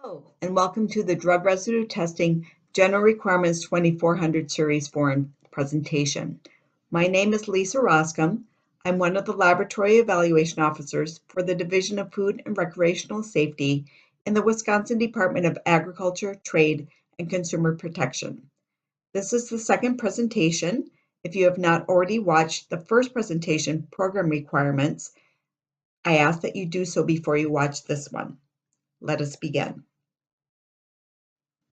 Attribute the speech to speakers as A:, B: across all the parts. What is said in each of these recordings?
A: Hello, and welcome to the Drug Residue Testing General Requirements 2400 Series Forum presentation. My name is Lisa Roscom. I'm one of the Laboratory Evaluation Officers for the Division of Food and Recreational Safety in the Wisconsin Department of Agriculture, Trade, and Consumer Protection. This is the second presentation. If you have not already watched the first presentation, Program Requirements, I ask that you do so before you watch this one. Let us begin.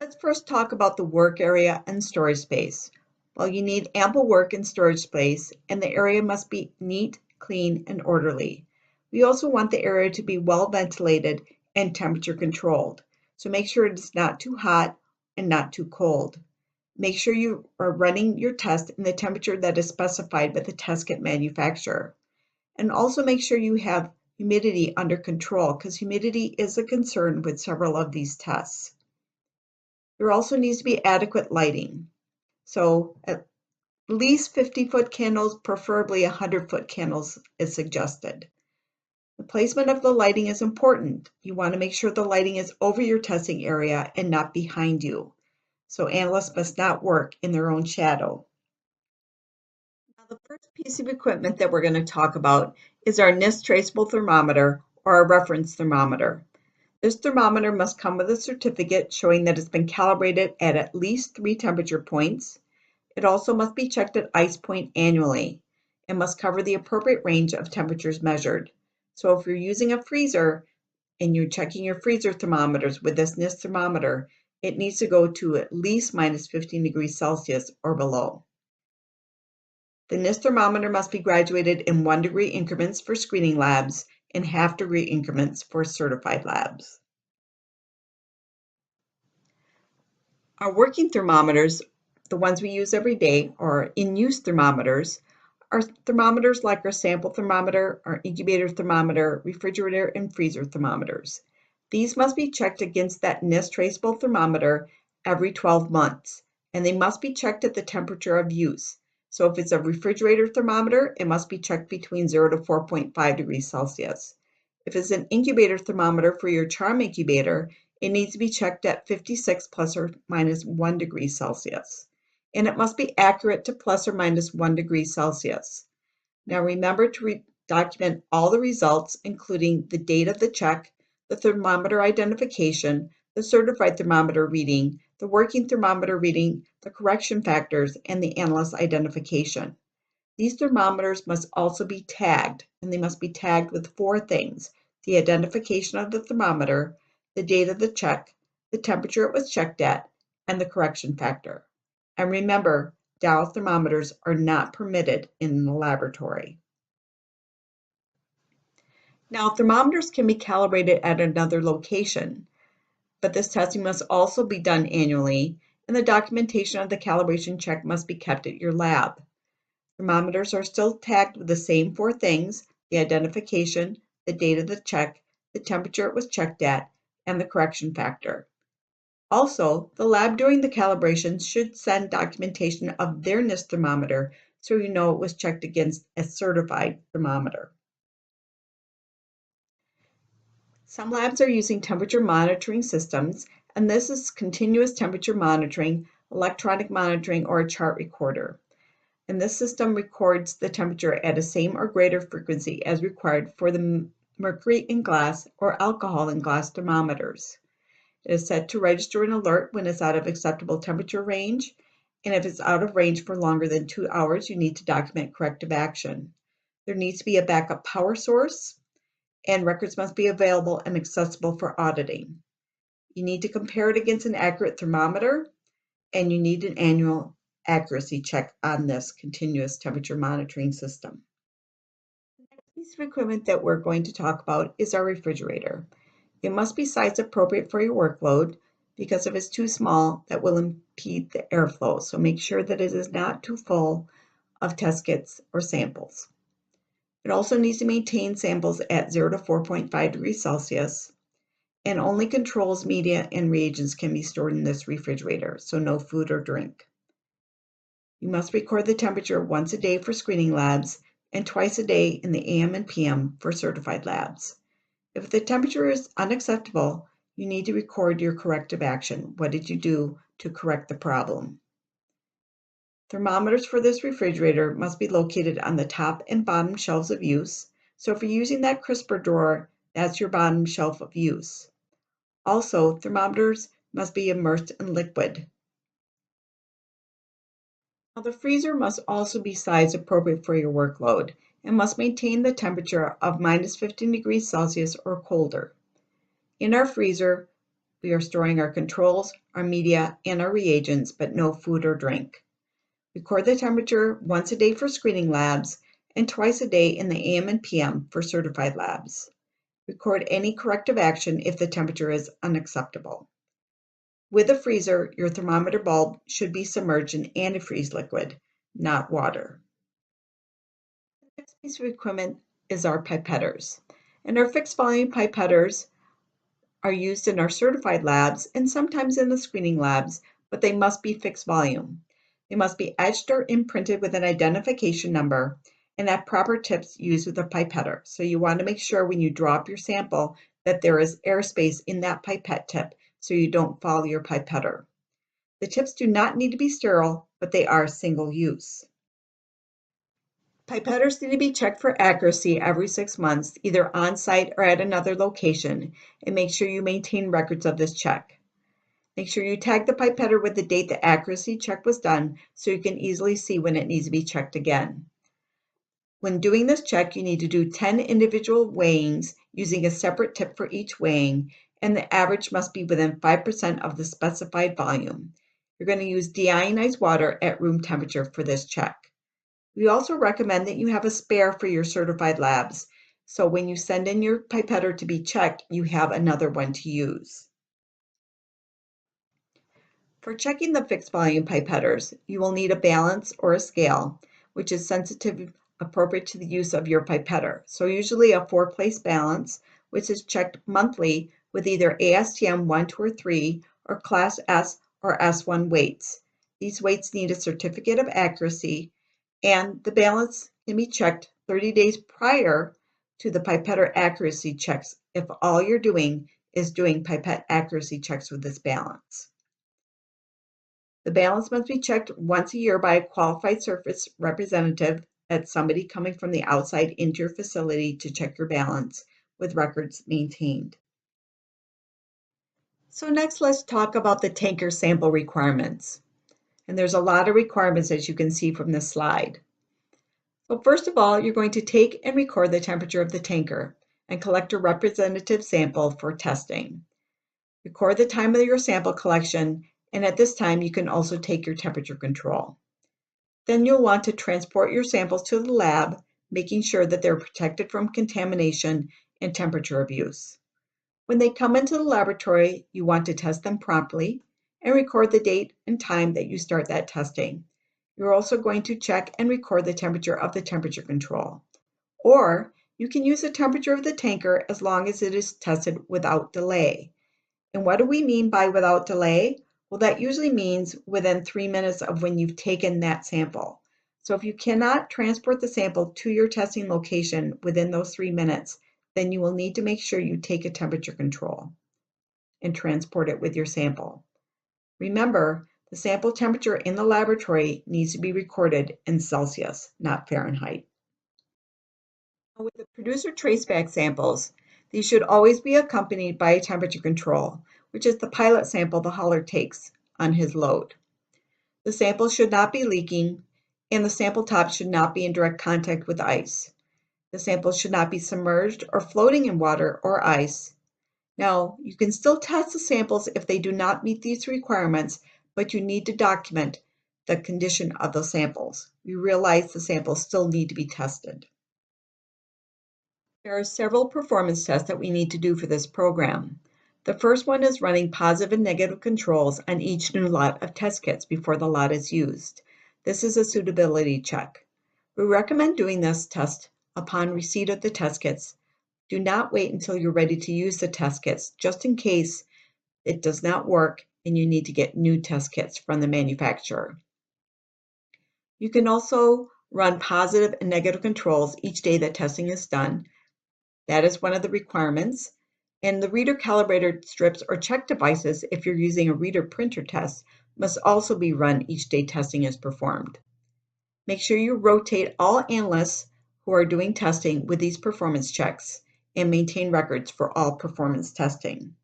A: Let's first talk about the work area and storage space. Well, you need ample work and storage space, and the area must be neat, clean, and orderly. We also want the area to be well ventilated and temperature controlled. So make sure it is not too hot and not too cold. Make sure you are running your test in the temperature that is specified by the test kit manufacturer. And also make sure you have humidity under control, because humidity is a concern with several of these tests. There also needs to be adequate lighting. So at least 50-foot candles, preferably 100-foot candles is suggested. The placement of the lighting is important. You want to make sure the lighting is over your testing area and not behind you. So analysts must not work in their own shadow. Now, the first piece of equipment that we're going to talk about is our NCIMS traceable thermometer, or our reference thermometer. This thermometer must come with a certificate showing that it's been calibrated at least 3 temperature points. It also must be checked at ice point annually. It must cover the appropriate range of temperatures measured. So if you're using a freezer and you're checking your freezer thermometers with this NCIMS thermometer, it needs to go to at least minus 15 degrees Celsius or below. The NCIMS thermometer must be graduated in 1-degree increments for screening labs and half-degree increments for certified labs. Our working thermometers, the ones we use every day, or in-use thermometers, are thermometers like our sample thermometer, our incubator thermometer, refrigerator, and freezer thermometers. These must be checked against that NCIMS traceable thermometer every 12 months, and they must be checked at the temperature of use. So if it's a refrigerator thermometer, it must be checked between 0 to 4.5 degrees Celsius. If it's an incubator thermometer for your charm incubator, it needs to be checked at 56 plus or minus 1 degree Celsius. And it must be accurate to plus or minus 1 degree Celsius. Now remember to document all the results, including the date of the check, the thermometer identification, the certified thermometer reading, the working thermometer reading, the correction factors, and the analyst identification. These thermometers must also be tagged, and they must be tagged with 4 things: the identification of the thermometer, the date of the check, the temperature it was checked at, and the correction factor. And remember, dial thermometers are not permitted in the laboratory. Now, thermometers can be calibrated at another location, but this testing must also be done annually, and the documentation of the calibration check must be kept at your lab. Thermometers are still tagged with the same 4 things: the identification, the date of the check, the temperature it was checked at, and the correction factor. Also, the lab during the calibration should send documentation of their NCIMS thermometer so you know it was checked against a certified thermometer. Some labs are using temperature monitoring systems, and this is continuous temperature monitoring, electronic monitoring, or a chart recorder. And this system records the temperature at a same or greater frequency as required for the mercury in glass or alcohol in glass thermometers. It is set to register an alert when it's out of acceptable temperature range, and if it's out of range for longer than 2 hours, you need to document corrective action. There needs to be a backup power source, and records must be available and accessible for auditing. You need to compare it against an accurate thermometer, and you need an annual accuracy check on this continuous temperature monitoring system. The next piece of equipment that we're going to talk about is our refrigerator. It must be size appropriate for your workload, because if it's too small, that will impede the airflow. So make sure that it is not too full of test kits or samples. It also needs to maintain samples at 0 to 4.5 degrees Celsius, and only controls, media, and reagents can be stored in this refrigerator, so no food or drink. You must record the temperature once a day for screening labs and twice a day in the AM and PM for certified labs. If the temperature is unacceptable, you need to record your corrective action. What did you do to correct the problem? Thermometers for this refrigerator must be located on the top and bottom shelves of use. So if you're using that crisper drawer, that's your bottom shelf of use. Also, thermometers must be immersed in liquid. Now, the freezer must also be sized appropriate for your workload and must maintain the temperature of minus 15 degrees Celsius or colder. In our freezer, we are storing our controls, our media, and our reagents, but no food or drink. Record the temperature once a day for screening labs and twice a day in the AM and PM for certified labs. Record any corrective action if the temperature is unacceptable. With a freezer, your thermometer bulb should be submerged in antifreeze liquid, not water. The next piece of equipment is our pipetters. And our fixed volume pipetters are used in our certified labs and sometimes in the screening labs, but they must be fixed volume. They must be etched or imprinted with an identification number and have proper tips used with a pipetter. So you want to make sure when you drop your sample that there is airspace in that pipette tip so you don't foul your pipetter. The tips do not need to be sterile, but they are single use. Pipetters need to be checked for accuracy every 6 months, either on-site or at another location, and make sure you maintain records of this check. Make sure you tag the pipetter with the date the accuracy check was done so you can easily see when it needs to be checked again. When doing this check, you need to do 10 individual weighings using a separate tip for each weighing, and the average must be within 5% of the specified volume. You're going to use deionized water at room temperature for this check. We also recommend that you have a spare for your certified labs, so when you send in your pipetter to be checked, you have another one to use. For checking the fixed volume pipetters, you will need a balance or a scale, which is sensitive appropriate to the use of your pipetter. So usually a 4-place balance, which is checked monthly with either ASTM 1, 2, or 3, or Class S or S1 weights. These weights need a certificate of accuracy, and the balance can be checked 30 days prior to the pipetter accuracy checks if all you're doing is doing pipette accuracy checks with this balance. The balance must be checked once a year by a qualified service representative. That's somebody coming from the outside into your facility to check your balance with records maintained. So next, let's talk about the tanker sample requirements. And there's a lot of requirements, as you can see from this slide. So first of all, you're going to take and record the temperature of the tanker and collect a representative sample for testing. Record the time of your sample collection, and at this time you can also take your temperature control. Then you'll want to transport your samples to the lab, making sure that they're protected from contamination and temperature abuse. When they come into the laboratory, you want to test them promptly and record the date and time that you start that testing. You're also going to check and record the temperature of the temperature control. Or you can use the temperature of the tanker as long as it is tested without delay. And what do we mean by without delay? Well, that usually means within 3 minutes of when you've taken that sample. So if you cannot transport the sample to your testing location within those 3 minutes, then you will need to make sure you take a temperature control and transport it with your sample. Remember, the sample temperature in the laboratory needs to be recorded in Celsius, not Fahrenheit. With the producer traceback samples, these should always be accompanied by a temperature control, which is the pilot sample the hauler takes on his load. The sample should not be leaking, and the sample top should not be in direct contact with ice. The sample should not be submerged or floating in water or ice. Now, you can still test the samples if they do not meet these requirements, but you need to document the condition of the samples. We realize the samples still need to be tested. There are several performance tests that we need to do for this program. The first one is running positive and negative controls on each new lot of test kits before the lot is used. This is a suitability check. We recommend doing this test upon receipt of the test kits. Do not wait until you're ready to use the test kits, just in case it does not work and you need to get new test kits from the manufacturer. You can also run positive and negative controls each day that testing is done. That is one of the requirements. And the reader calibrator strips or check devices, if you're using a reader printer test, must also be run each day testing is performed. Make sure you rotate all analysts who are doing testing with these performance checks and maintain records for all performance testing.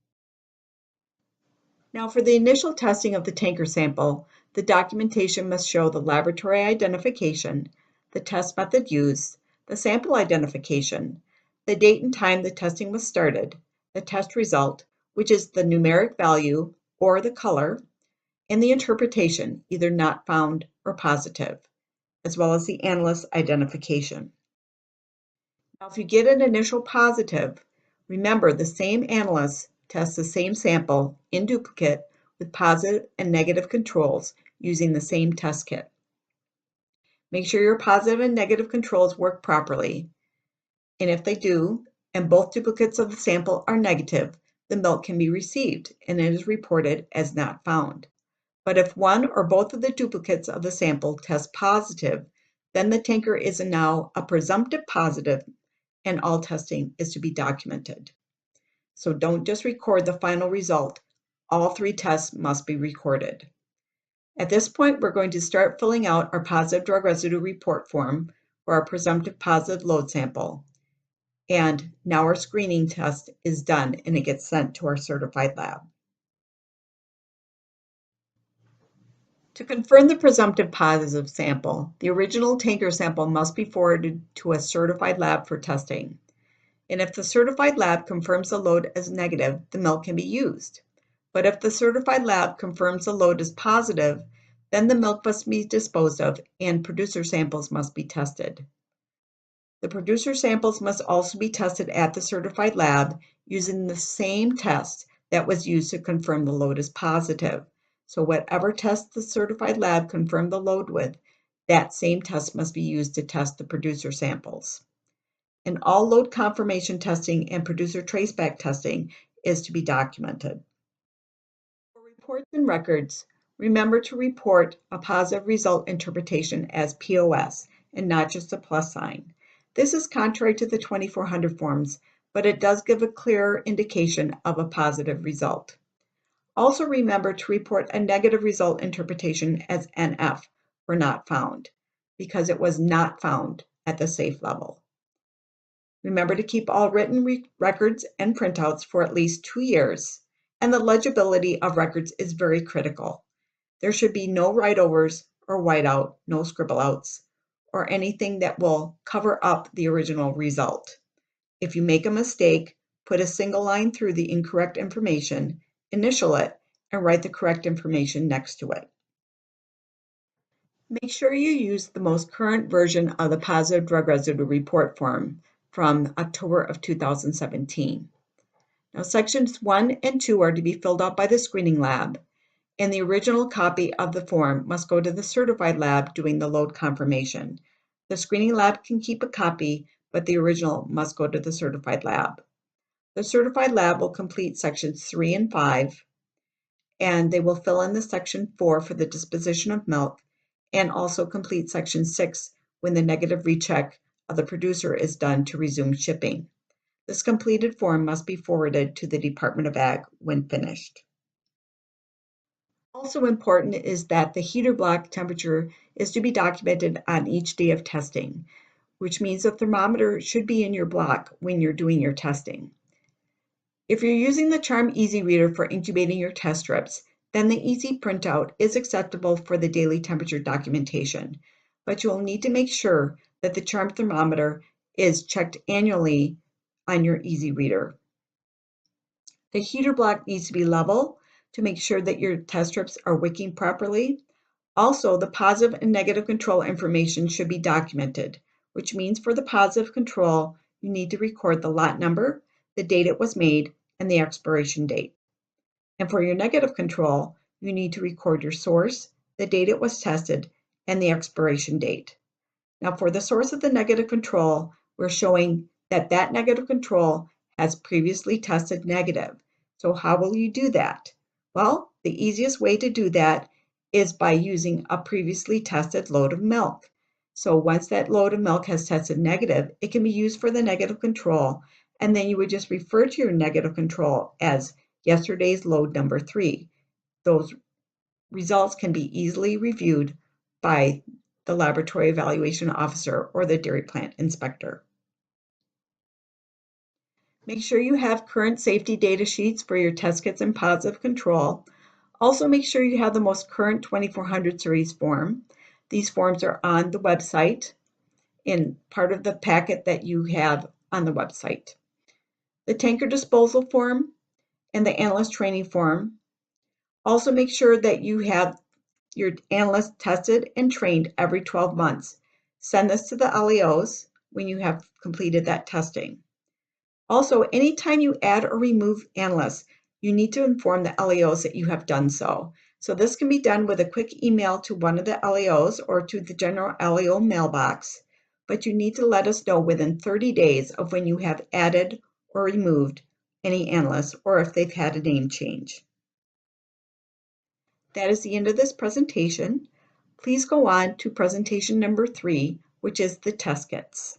A: Now, for the initial testing of the tanker sample, the documentation must show the laboratory identification, the test method used, the sample identification, the date and time the testing was started, the test result, which is the numeric value or the color, and the interpretation, either not found or positive, as well as the analyst identification. Now, if you get an initial positive, remember the same analyst tests the same sample in duplicate with positive and negative controls using the same test kit. Make sure your positive and negative controls work properly, and if they do, and both duplicates of the sample are negative, the milk can be received and it is reported as not found. But if one or both of the duplicates of the sample test positive, then the tanker is now a presumptive positive and all testing is to be documented. So don't just record the final result. All 3 tests must be recorded. At this point, we're going to start filling out our positive drug residue report form for our presumptive positive load sample. And now our screening test is done and it gets sent to our certified lab. To confirm the presumptive positive sample, the original tanker sample must be forwarded to a certified lab for testing. And if the certified lab confirms the load as negative, the milk can be used. But if the certified lab confirms the load as positive, then the milk must be disposed of and producer samples must be tested. The producer samples must also be tested at the certified lab using the same test that was used to confirm the load is positive. So whatever test the certified lab confirmed the load with, that same test must be used to test the producer samples. And all load confirmation testing and producer traceback testing is to be documented. For reports and records, remember to report a positive result interpretation as POS and not just a plus sign. This is contrary to the 2400 forms, but it does give a clearer indication of a positive result. Also remember to report a negative result interpretation as NF for not found, because it was not found at the safe level. Remember to keep all written records and printouts for at least 2 years, and the legibility of records is very critical. There should be no write-overs or whiteout, no scribble-outs, or anything that will cover up the original result. If you make a mistake, put a single line through the incorrect information, initial it, and write the correct information next to it. Make sure you use the most current version of the positive drug residue report form from October of 2017. Now, sections 1 and 2 are to be filled out by the screening lab, and the original copy of the form must go to the certified lab doing the load confirmation. The screening lab can keep a copy, but the original must go to the certified lab. The certified lab will complete sections 3 and 5, and they will fill in the section 4 for the disposition of milk, and also complete section 6 when the negative recheck of the producer is done to resume shipping. This completed form must be forwarded to the Department of Ag when finished. Also important is that the heater block temperature is to be documented on each day of testing, which means the thermometer should be in your block when you're doing your testing. If you're using the Charm Easy Reader for incubating your test strips, then the Easy Printout is acceptable for the daily temperature documentation, but you'll need to make sure that the Charm thermometer is checked annually on your Easy Reader. The heater block needs to be level to make sure that your test strips are wicking properly. Also, the positive and negative control information should be documented, which means for the positive control, you need to record the lot number, the date it was made, and the expiration date. And for your negative control, you need to record your source, the date it was tested, and the expiration date. Now, for the source of the negative control, we're showing that that negative control has previously tested negative. So how will you do that? Well, the easiest way to do that is by using a previously tested load of milk. So once that load of milk has tested negative, it can be used for the negative control, and then you would just refer to your negative control as yesterday's load number 3. Those results can be easily reviewed by the laboratory evaluation officer or the dairy plant inspector. Make sure you have current safety data sheets for your test kits and positive control. Also, make sure you have the most current 2400 series form. These forms are on the website in part of the packet that you have on the website. The tanker disposal form and the analyst training form. Also, make sure that you have your analyst tested and trained every 12 months. Send this to the LEOs when you have completed that testing. Also, anytime you add or remove analysts, you need to inform the LEOs that you have done so. So this can be done with a quick email to one of the LEOs or to the general LEO mailbox, but you need to let us know within 30 days of when you have added or removed any analysts or if they've had a name change. That is the end of this presentation. Please go on to presentation number 3, which is the test kits.